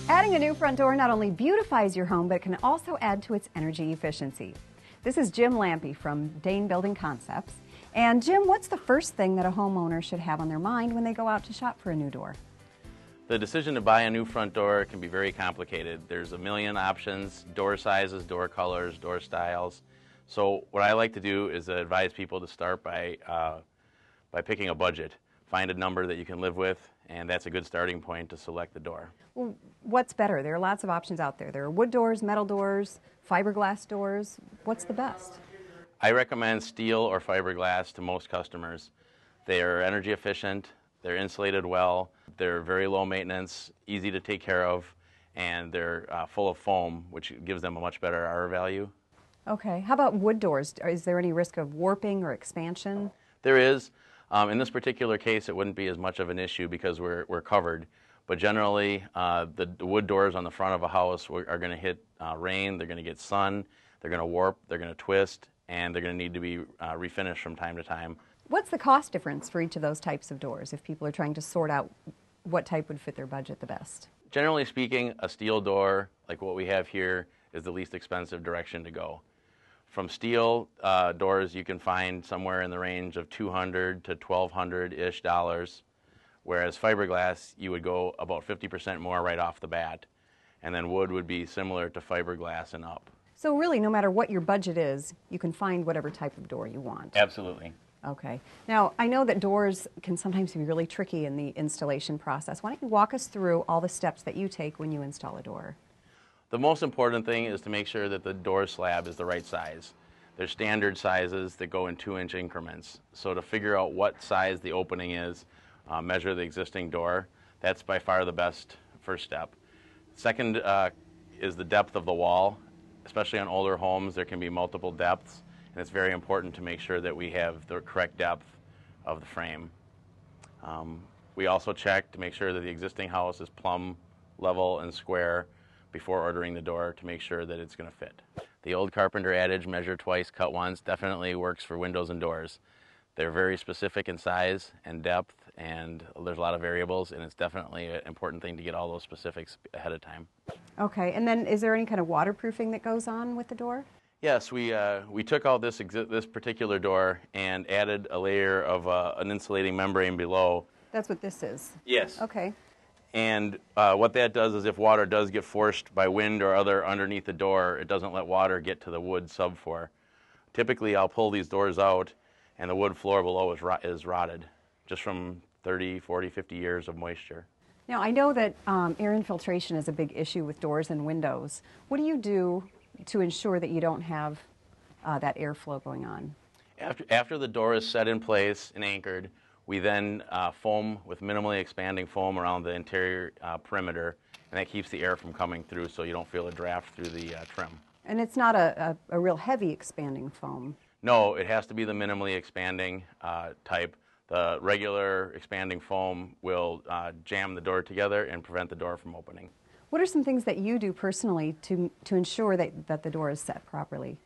Adding a new front door not only beautifies your home, but it can also add to its energy efficiency. This is Jim Lampe from Dane Building Concepts. And Jim, what's the first thing that a homeowner should have on their mind when they go out to shop for a new door? The decision to buy a new front door can be very complicated. There's a million options, door sizes, door colors, door styles. So what I like to do is advise people to start by picking a budget. Find a number that you can live with, and that's a good starting point to select the door. Well, what's better? There are lots of options out there. There are wood doors, metal doors, fiberglass doors. What's the best? I recommend steel or fiberglass to most customers. They are energy efficient, they're insulated well, they're very low maintenance, easy to take care of, and they're full of foam, which gives them a much better R value. Okay. How about wood doors? Is there any risk of warping or expansion? There is. In this particular case, it wouldn't be as much of an issue because we're covered. But generally, the wood doors on the front of a house are going to hit rain, they're going to get sun, they're going to warp, they're going to twist, and they're going to need to be refinished from time to time. What's the cost difference for each of those types of doors if people are trying to sort out what type would fit their budget the best? Generally speaking, a steel door, like what we have here, is the least expensive direction to go. From steel doors, you can find somewhere in the range of $200 to $1,200-ish dollars, whereas fiberglass, you would go about 50% more right off the bat, and then wood would be similar to fiberglass and up. So really, no matter what your budget is, you can find whatever type of door you want. Absolutely. Okay. Now, I know that doors can sometimes be really tricky in the installation process. Why don't you walk us through all the steps that you take when you install a door? The most important thing is to make sure that the door slab is the right size. There's standard sizes that go in 2-inch increments. So to figure out what size the opening is, measure the existing door. That's by far the best first step. Second is the depth of the wall. Especially on older homes, there can be multiple depths, and it's very important to make sure that we have the correct depth of the frame. We also check to make sure that the existing house is plumb, level, and square before ordering the door to make sure that it's going to fit. The old carpenter adage, measure twice, cut once, definitely works for windows and doors. They're very specific in size and depth, and there's a lot of variables, and it's definitely an important thing to get all those specifics ahead of time. Okay, and then is there any kind of waterproofing that goes on with the door? Yes, we took out this particular door and added a layer of an insulating membrane below. That's what this is? Yes. Okay. And what that does is if water does get forced by wind or other underneath the door, it doesn't let water get to the wood subfloor. Typically, I'll pull these doors out, and the wood floor below is rotted, just from 30, 40, 50 years of moisture. Now, I know that air infiltration is a big issue with doors and windows. What do you do to ensure that you don't have that airflow going on? After the door is set in place and anchored, we then foam with minimally expanding foam around the interior perimeter, and that keeps the air from coming through so you don't feel a draft through the trim. And it's not a real heavy expanding foam? No, it has to be the minimally expanding type. The regular expanding foam will jam the door together and prevent the door from opening. What are some things that you do personally to ensure that the door is set properly?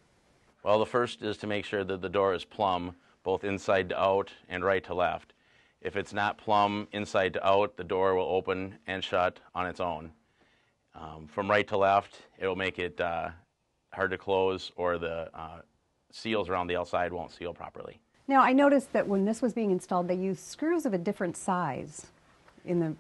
Well, the first is to make sure that the door is plumb, both inside to out and right to left. If it's not plumb inside to out, the door will open and shut on its own. From right to left, it will make it hard to close, or the seals around the outside won't seal properly. Now, I noticed that when this was being installed, they used screws of a different size in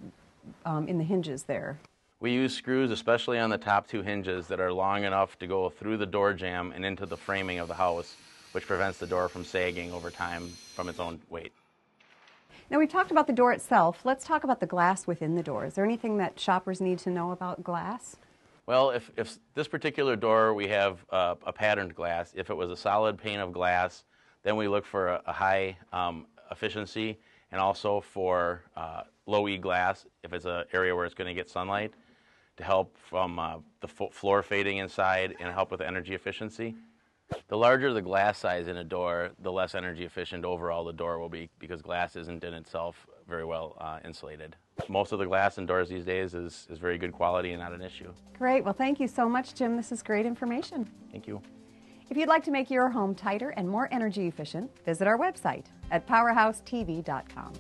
the hinges there. We use screws, especially on the top 2 hinges, that are long enough to go through the door jamb and into the framing of the house, which prevents the door from sagging over time from its own weight. Now, we've talked about the door itself. Let's talk about the glass within the door. Is there anything that shoppers need to know about glass? Well, if this particular door, we have a patterned glass. If it was a solid pane of glass, then we look for a high efficiency, and also for low E glass if it's an area where it's going to get sunlight, to help from the floor fading inside and help with energy efficiency. The larger the glass size in a door, the less energy efficient overall the door will be, because glass isn't in itself very well insulated. Most of the glass in doors these days is very good quality and not an issue. Great. Well, thank you so much, Jim. This is great information. Thank you. If you'd like to make your home tighter and more energy efficient, visit our website at powerhousetv.com.